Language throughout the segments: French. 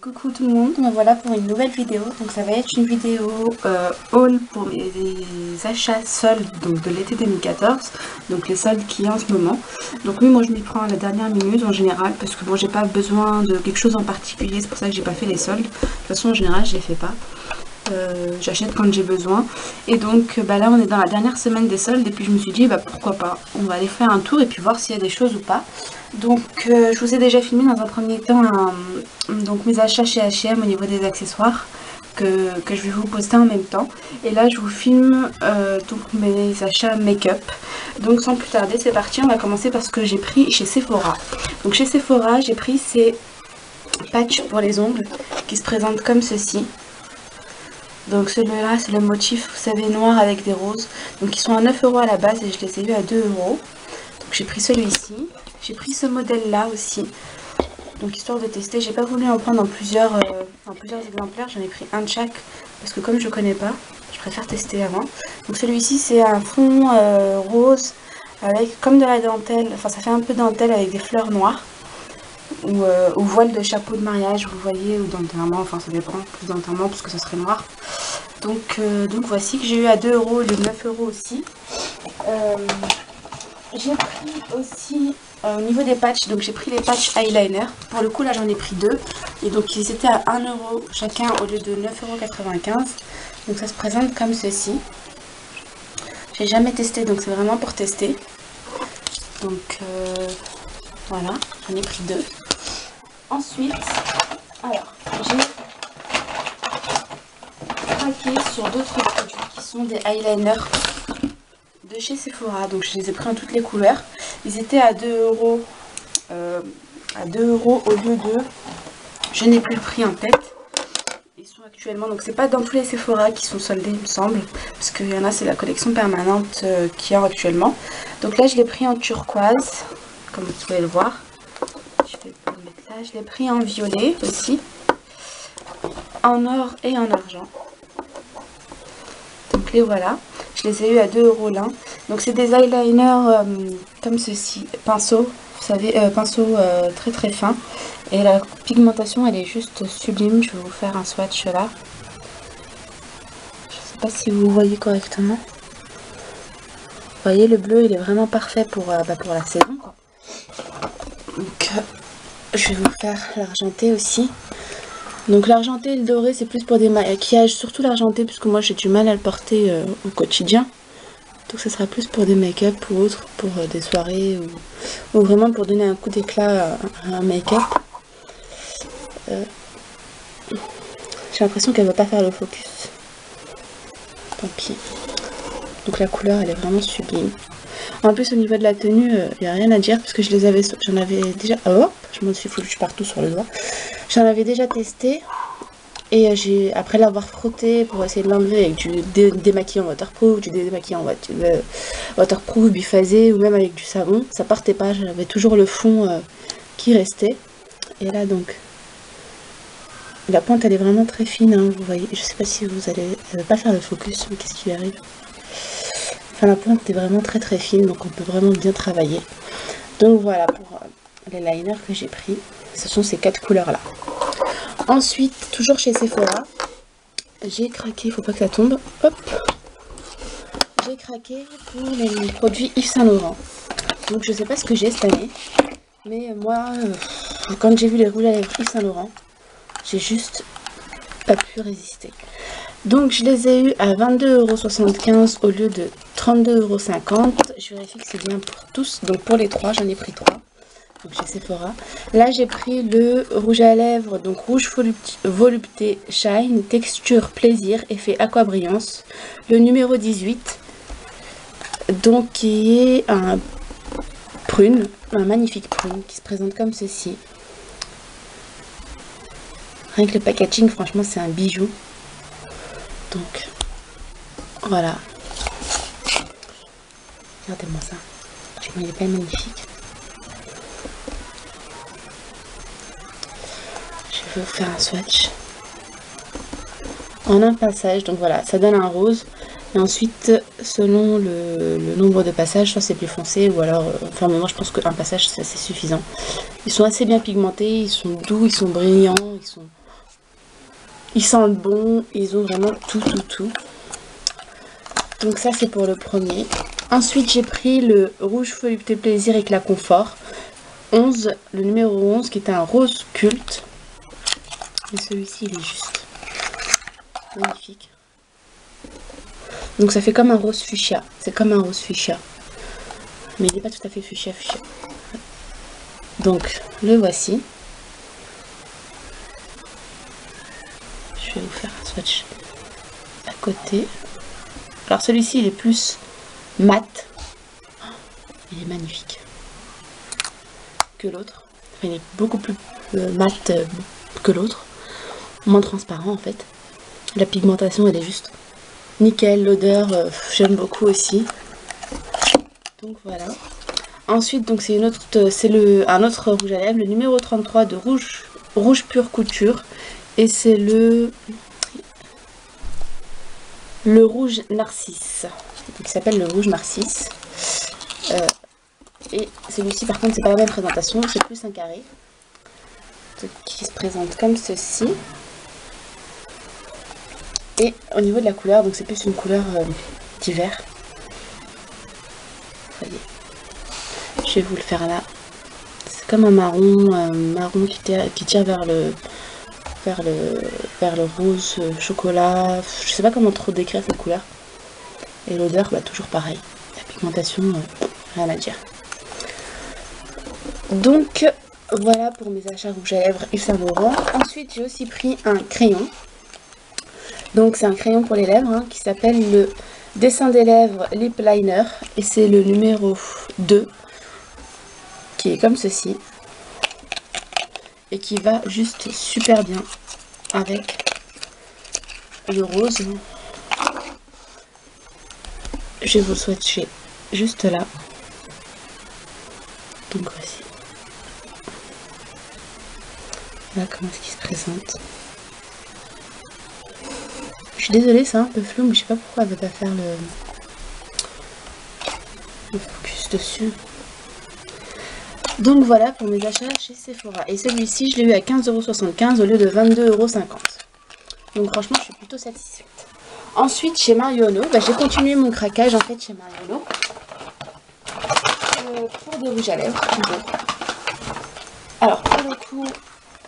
Coucou tout le monde, me voilà pour une nouvelle vidéo. Donc ça va être une vidéo haul pour mes achats soldes donc de l'été 2014, donc les soldes qu'il y a en ce moment. Donc oui, moi je m'y prends à la dernière minute en général parce que bon, j'ai pas besoin de quelque chose en particulier, c'est pour ça que j'ai pas fait les soldes. De toute façon en général je les fais pas. J'achète quand j'ai besoin. Et donc là on est dans la dernière semaine des soldes et puis je me suis dit pourquoi pas, on va aller faire un tour et puis voir s'il y a des choses ou pas. Donc je vous ai déjà filmé dans un premier temps donc mes achats chez H&M au niveau des accessoires que je vais vous poster en même temps. Et là je vous filme donc mes achats make-up. Donc sans plus tarder c'est parti, on va commencer par ce que j'ai pris chez Sephora. Donc chez Sephora j'ai pris ces patchs pour les ongles qui se présentent comme ceci. Donc celui-là c'est le motif, vous savez, noir avec des roses. Donc ils sont à 9 € à la base et je les ai eu à 2 €. Donc j'ai pris celui-ci. J'ai pris ce modèle là aussi. Donc histoire de tester, j'ai pas voulu en prendre en plusieurs exemplaires. J'en ai pris un de chaque parce que comme je connais pas, je préfère tester avant. Donc celui-ci c'est un fond rose avec comme de la dentelle. Enfin ça fait un peu dentelle avec des fleurs noires. Ou voile de chapeau de mariage, vous voyez, ou d'enterrement, enfin ça dépend, plus d'enterrement parce que ça serait noir. Donc voici que j'ai eu à 2 € et 9 € aussi. J'ai pris aussi au niveau des patchs, donc j'ai pris les patchs eyeliner. Pour le coup là j'en ai pris deux. Et donc ils étaient à 1 € chacun au lieu de 9,95 €. Donc ça se présente comme ceci. J'ai jamais testé donc c'est vraiment pour tester. Donc voilà, j'en ai pris deux. Ensuite, alors, j'ai craqué sur d'autres produits qui sont des eyeliners de chez Sephora. Donc je les ai pris en toutes les couleurs. Ils étaient à 2 €, au lieu de... Je n'ai plus le prix en tête. Ils sont actuellement... Donc c'est pas dans tous les Sephora qui sont soldés, il me semble. Parce qu'il y en a, c'est la collection permanente qu'il y a actuellement. Donc là, je l'ai pris en turquoise, comme vous pouvez le voir. Je l'ai pris en violet aussi, en or et en argent. Donc les voilà, je les ai eu à 2 € l'un. Donc c'est des eyeliners comme ceci, pinceau, vous savez, pinceau très très fin. Et la pigmentation elle est juste sublime. Je vais vous faire un swatch là. Je sais pas si vous voyez correctement. Vous voyez le bleu il est vraiment parfait pour la saison quoi. Donc je vais vous faire l'argenté aussi. Donc l'argenté et le doré c'est plus pour des maquillages, surtout l'argenté puisque moi j'ai du mal à le porter au quotidien. Donc ça sera plus pour des make-up ou autres, pour des soirées ou vraiment pour donner un coup d'éclat à un make-up. J'ai l'impression qu'elle ne va pas faire le focus. Tant pis. Donc la couleur elle est vraiment sublime. En plus au niveau de la tenue, il n'y a rien à dire parce que j'en avais déjà... Oh, je m'en suis foutu partout sur le doigt. J'en avais déjà testé et après l'avoir frotté pour essayer de l'enlever avec du démaquillant waterproof, du démaquillant waterproof, biphasé ou même avec du savon, ça partait pas, j'avais toujours le fond qui restait. Et là donc, la pointe elle est vraiment très fine, hein, vous voyez, je sais pas si vous allez... Elle va pas faire le focus, mais qu'est-ce qui arrive? Enfin la pointe est vraiment très très fine, donc on peut vraiment bien travailler. Donc voilà pour les liners que j'ai pris. Ce sont ces 4 couleurs là. Ensuite, toujours chez Sephora, j'ai craqué, faut pas que ça tombe. Hop. J'ai craqué pour les produits Yves Saint Laurent. Donc je sais pas ce que j'ai cette année. Mais moi, quand j'ai vu les rouges à lèvres Yves Saint Laurent, j'ai juste pas pu résister. Donc je les ai eu à 22,75 € au lieu de 32,50 €. Je vérifie que c'est bien pour tous. Donc pour les 3, j'en ai pris 3. Donc chez Sephora. Là j'ai pris le rouge à lèvres, donc rouge volupté shine, texture plaisir, effet aqua brillance. Le numéro 18. Donc qui est un prune, un magnifique prune qui se présente comme ceci. Rien que le packaging, franchement c'est un bijou. Donc voilà, regardez-moi ça, franchement il est pas magnifique. Je vais vous faire un swatch en un passage, donc voilà, ça donne un rose. Et ensuite, selon le nombre de passages, soit c'est plus foncé ou alors, enfin moi je pense qu'un passage c'est assez suffisant. Ils sont assez bien pigmentés, ils sont doux, ils sont brillants, ils sont Ils sentent bon, ils ont vraiment tout. Donc ça c'est pour le premier. Ensuite j'ai pris le rouge volupté plaisir éclat confort 11, le numéro 11 qui est un rose culte. Et celui-ci il est juste magnifique. Donc ça fait comme un rose fuchsia, c'est comme un rose fuchsia. Mais il n'est pas tout à fait fuchsia. Donc le voici. Je vais vous faire un swatch à côté. Alors celui-ci il est plus mat. Il est magnifique que l'autre. Enfin, il est beaucoup plus mat que l'autre. Moins transparent en fait. La pigmentation elle est juste nickel. L'odeur j'aime beaucoup aussi. Donc voilà. Ensuite donc c'est un autre rouge à lèvres, le numéro 33 de rouge pure couture. Et c'est le rouge narcisse. Donc, il s'appelle le rouge narcisse. Et celui-ci par contre c'est pas la même présentation, c'est plus un carré. Donc, qui se présente comme ceci. Et au niveau de la couleur, donc c'est plus une couleur d'hiver. Voyez. Je vais vous le faire là. C'est comme un marron qui tire vers le rose chocolat. Je sais pas comment trop décrire cette couleur. Et l'odeur, bah, toujours pareil. La pigmentation, rien à dire. Donc voilà pour mes achats rouge à lèvres Yves Saint Laurent. Ensuite j'ai aussi pris un crayon. Donc c'est un crayon pour les lèvres hein, qui s'appelle le dessin des lèvres lip liner. Et c'est le numéro 2 qui est comme ceci. Et qui va juste super bien avec le rose. Je vais vous le swatcher juste là. Donc voici. Voilà comment est-ce qu'il se présente. Je suis désolée, c'est un peu flou, mais je sais pas pourquoi elle veut pas faire le focus dessus. Donc voilà pour mes achats chez Sephora. Et celui-ci, je l'ai eu à 15,75 € au lieu de 22,50 €. Donc franchement, je suis plutôt satisfaite. Ensuite, chez Marionneau, bah, j'ai continué mon craquage en fait chez Marionneau. Pour des rouges à lèvres, toujours. Alors pour le coup,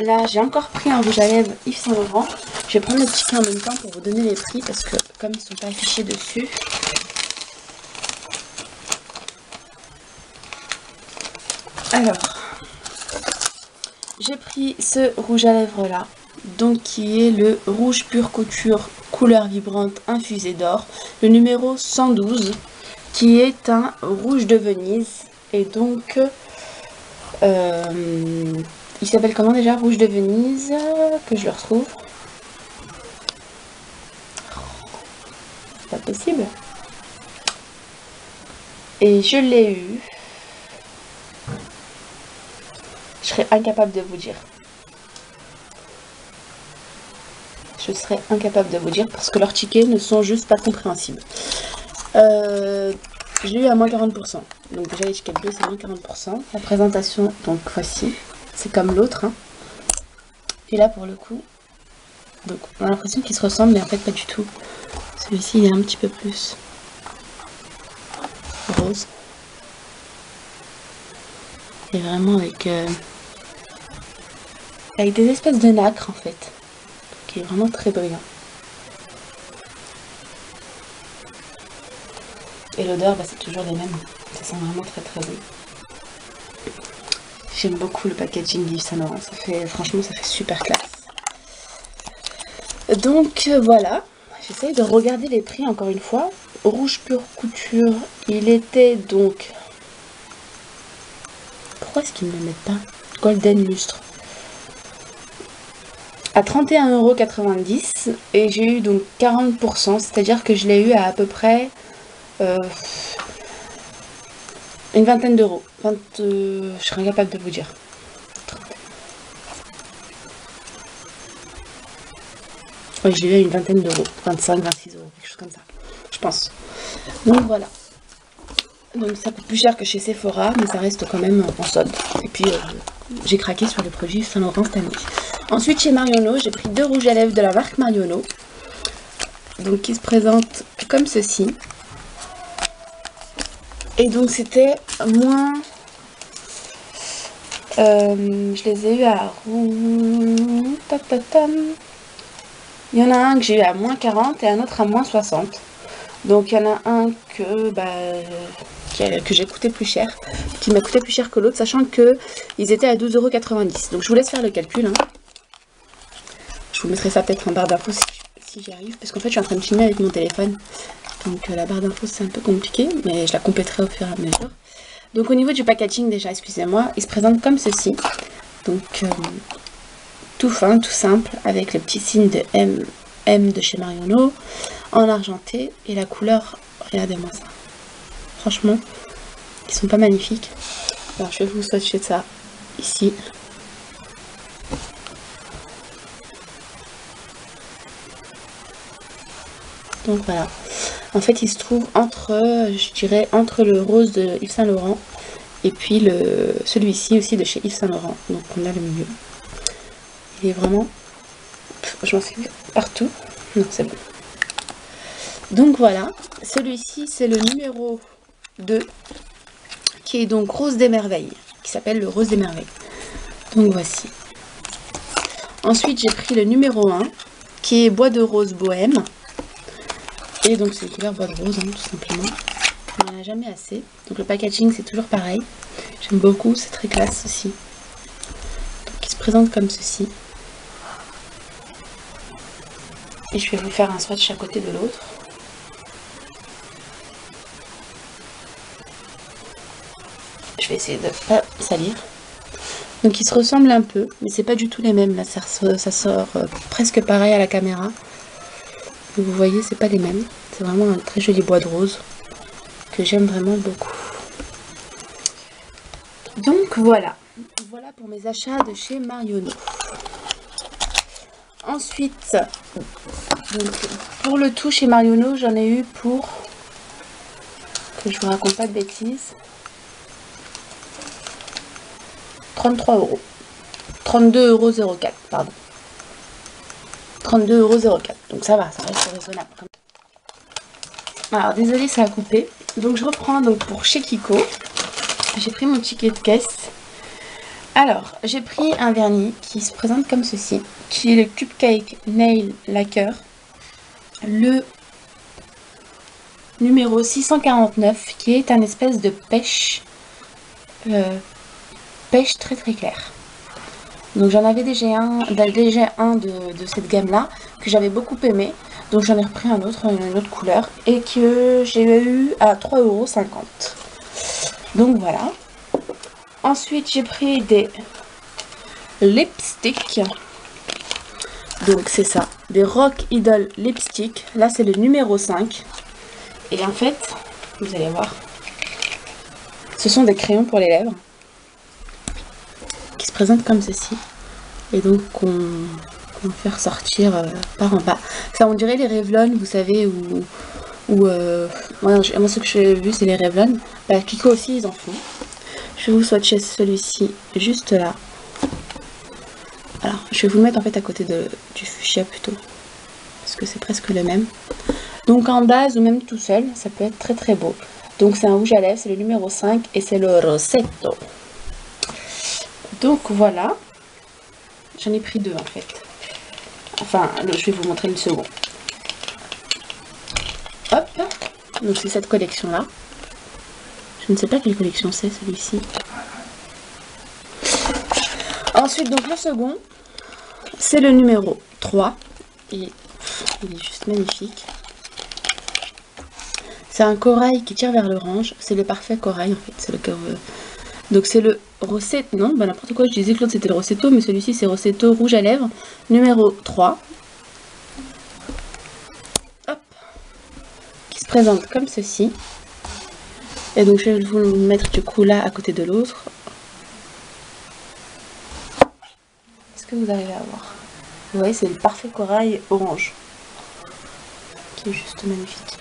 là j'ai encore pris un rouge à lèvres Yves Saint Laurent. Je vais prendre le ticket en même temps pour vous donner les prix parce que comme ils ne sont pas affichés dessus. Alors, j'ai pris ce rouge à lèvres là, donc qui est le rouge pure couture couleur vibrante infusée d'or, le numéro 112, qui est un rouge de Venise. Et donc, il s'appelle comment déjà? Rouge de Venise, que je le retrouve. C'est pas possible. Et je l'ai eu. Je serais incapable de vous dire. Je serais incapable de vous dire parce que leurs tickets ne sont juste pas compréhensibles. J'ai eu à moins 40%. Donc déjà l'étiquette bleue c'est moins 40%. La présentation, donc voici. C'est comme l'autre. Hein. Et là pour le coup, donc on a l'impression qu'ils se ressemblent mais en fait pas du tout. Celui-ci il est un petit peu plus rose. Et vraiment avec des espèces de nacre en fait. Qui est vraiment très brillant. Et l'odeur, bah, c'est toujours les mêmes. Ça sent vraiment très très bon. J'aime beaucoup le packaging d'Yves Saint Laurent. Franchement, ça fait super classe. Donc voilà. J'essaye de regarder les prix encore une fois. Rouge pure couture, il était donc... Pourquoi est-ce qu'ils ne le mettent pas? Golden lustre. À 31,90 € et j'ai eu donc 40%, c'est-à-dire que je l'ai eu à peu près une vingtaine d'euros. Je serais incapable de vous dire. Oui, je l'ai eu à une vingtaine d'euros, 25, 26 €, quelque chose comme ça, je pense. Donc voilà. Donc ça coûte plus cher que chez Sephora, mais ça reste quand même en solde. Et puis j'ai craqué sur les produits Saint Laurent cette année. Ensuite chez Marionneau, j'ai pris 2 rouges à lèvres de la marque Marionneau. Donc qui se présentent comme ceci. Et donc c'était moins... je les ai eu à... Il y en a un que j'ai eu à moins 40 et un autre à moins 60. Donc il y en a un que, que j'ai coûté plus cher, qui m'a coûté plus cher que l'autre, sachant que ils étaient à 12,90 €. Donc je vous laisse faire le calcul. Hein. Je vous mettrai ça peut-être en barre d'infos si j'y arrive, parce qu'en fait je suis en train de filmer avec mon téléphone. Donc la barre d'infos c'est un peu compliqué, mais je la compléterai au fur et à mesure. Donc au niveau du packaging déjà, excusez-moi, il se présente comme ceci. Donc tout fin, tout simple, avec le petit signe de M de chez Marionneau, en argenté, et la couleur, regardez-moi ça. Franchement, ils sont pas magnifiques. Alors je vais vous swatcher ça ici. Donc voilà. En fait, il se trouve entre, je dirais, entre le rose de Yves Saint Laurent et puis celui-ci aussi de chez Yves Saint Laurent. Donc on a le milieu. Il est vraiment... je m'en fais partout. Non, c'est bon. Donc voilà. Celui-ci, c'est le numéro 2, qui est donc Rose des Merveilles, qui s'appelle le Rose des Merveilles. Donc voici. Ensuite, j'ai pris le numéro 1, qui est Bois de Rose Bohème. Et donc c'est une couleur bois de rose, hein, tout simplement. Il n'y en a jamais assez. Donc le packaging c'est toujours pareil. J'aime beaucoup, c'est très classe aussi. Donc il se présente comme ceci. Et je vais vous faire un swatch à côté de l'autre. Je vais essayer de ne pas salir. Donc ils se ressemblent un peu, mais c'est pas du tout les mêmes. Là ça sort presque pareil à la caméra. Vous voyez, c'est pas les mêmes. C'est vraiment un très joli bois de rose que j'aime vraiment beaucoup. Donc voilà. Voilà pour mes achats de chez Marionneau. Ensuite, donc, pour le tout chez Marionneau, j'en ai eu pour... que je vous raconte pas de bêtises. 33 €. 32,04 €, pardon. 32,04 €. Donc ça va, ça reste raisonnable. Alors désolé, ça a coupé. Donc je reprends donc pour chez Kiko. J'ai pris mon ticket de caisse. Alors j'ai pris un vernis qui se présente comme ceci, qui est le Cupcake Nail Lacquer, le numéro 649, qui est un espèce de pêche très très clair. Donc j'en avais déjà un de cette gamme là que j'avais beaucoup aimé. Donc j'en ai repris un autre, une autre couleur, et que j'ai eu à 3,50 €. Donc voilà. Ensuite j'ai pris des lipsticks. Donc c'est ça, des Rock Idol lipsticks. Là c'est le numéro 5. Et en fait, vous allez voir, ce sont des crayons pour les lèvres qui se présentent comme ceci. Et donc on va faire sortir par en bas. Ça on dirait les Revlon, vous savez, moi ce que j'ai vu c'est les Revlon. Bah, Kiko aussi ils en font. Je vais vous swatcher celui-ci juste là. Alors je vais vous le mettre en fait à côté du fuchsia plutôt, parce que c'est presque le même. Donc en base ou même tout seul, ça peut être très très beau. Donc c'est un rouge à lèvres, c'est le numéro 5 et c'est le Rossetto. Donc voilà. J'en ai pris 2 en fait. Enfin, je vais vous montrer une seconde. Hop. Donc c'est cette collection là. Je ne sais pas quelle collection c'est celui-ci. Ensuite donc le second, c'est le numéro 3. Et il est juste magnifique. C'est un corail qui tire vers l'orange. C'est le parfait corail en fait. C'est le cœur. Donc c'est le Rossetto, non, bah n'importe quoi, je disais que l'autre c'était le Rossetto, mais celui-ci c'est Rossetto rouge à lèvres, numéro 3. Hop. Qui se présente comme ceci. Et donc je vais vous le mettre du coup là à côté de l'autre. Est-ce que vous arrivez à voir? Vous voyez, c'est le parfait corail orange. Qui est juste magnifique.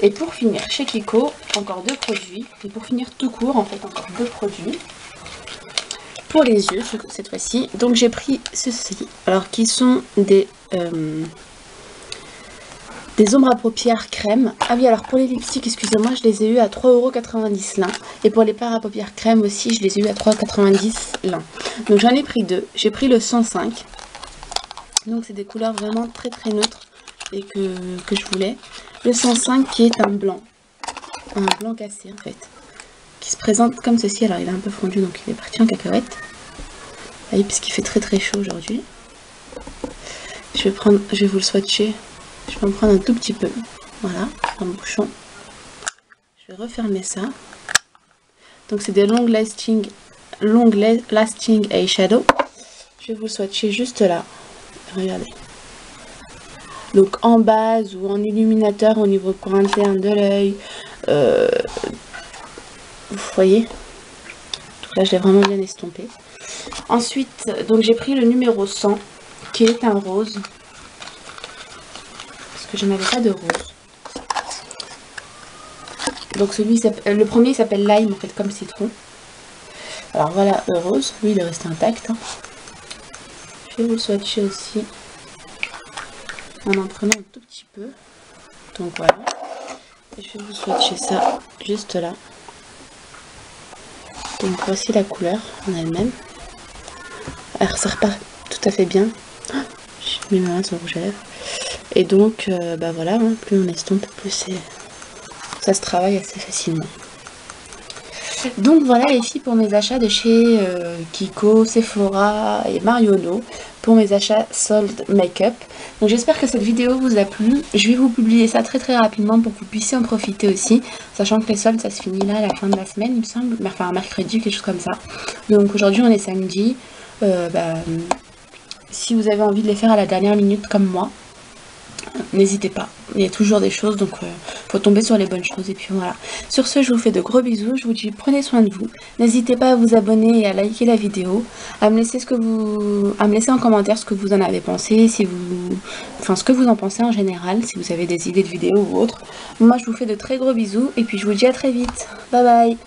Et pour finir, chez Kiko, encore 2 produits. Et pour finir tout court, en fait, encore 2 produits. Pour les yeux, cette fois-ci. Donc j'ai pris ceci. Alors qui sont des ombres à paupières crème. Ah oui, alors pour les lipsticks, excusez-moi, je les ai eu à 3,90 € l'un. Et pour les fards à paupières crème aussi, je les ai eu à 3,90 € l'un. Donc j'en ai pris 2. J'ai pris le 105. Donc c'est des couleurs vraiment très très neutres et que je voulais. Le 105 qui est un blanc cassé en fait, qui se présente comme ceci. Alors il est un peu fondu donc il est parti en cacahuète. Voyez, puisqu'il fait très très chaud aujourd'hui. Je vais vous le swatcher. Je vais en prendre un tout petit peu. Voilà, un bouchon. Je vais refermer ça. Donc c'est des long lasting eyeshadow. Je vais vous le swatcher juste là. Regardez. Donc en base ou en illuminateur au niveau coin interne de l'œil. Vous voyez. Donc là je l'ai vraiment bien estompé. Ensuite, donc j'ai pris le numéro 100 qui est un rose. Parce que je n'avais pas de rose. Donc le premier s'appelle lime en fait comme citron. Alors voilà le rose. Lui il est resté intact. Hein. Je vais vous le swatcher aussi. En prenant un tout petit peu. Donc voilà. Et je vais vous swatcher ça juste là. Donc voici la couleur en elle-même. Alors ça repart tout à fait bien. J'ai mis ma main sur le rouge à lèvres. Et donc bah voilà, hein, plus on estompe, plus ça se travaille assez facilement. Donc voilà les filles pour mes achats de chez Kiko, Sephora et Marionneau. Pour mes achats sold make-up. Donc j'espère que cette vidéo vous a plu. Je vais vous publier ça très très rapidement pour que vous puissiez en profiter aussi. Sachant que les soldes ça se finit là à la fin de la semaine il me semble. Enfin mercredi, quelque chose comme ça. Donc aujourd'hui on est samedi. Si vous avez envie de les faire à la dernière minute comme moi, n'hésitez pas. Il y a toujours des choses, donc faut tomber sur les bonnes choses. Et puis voilà. Sur ce, je vous fais de gros bisous. Je vous dis prenez soin de vous. N'hésitez pas à vous abonner et à liker la vidéo, à me laisser en commentaire ce que vous en avez pensé, ce que vous en pensez en général, si vous avez des idées de vidéos ou autres. Moi, je vous fais de très gros bisous et puis je vous dis à très vite. Bye bye.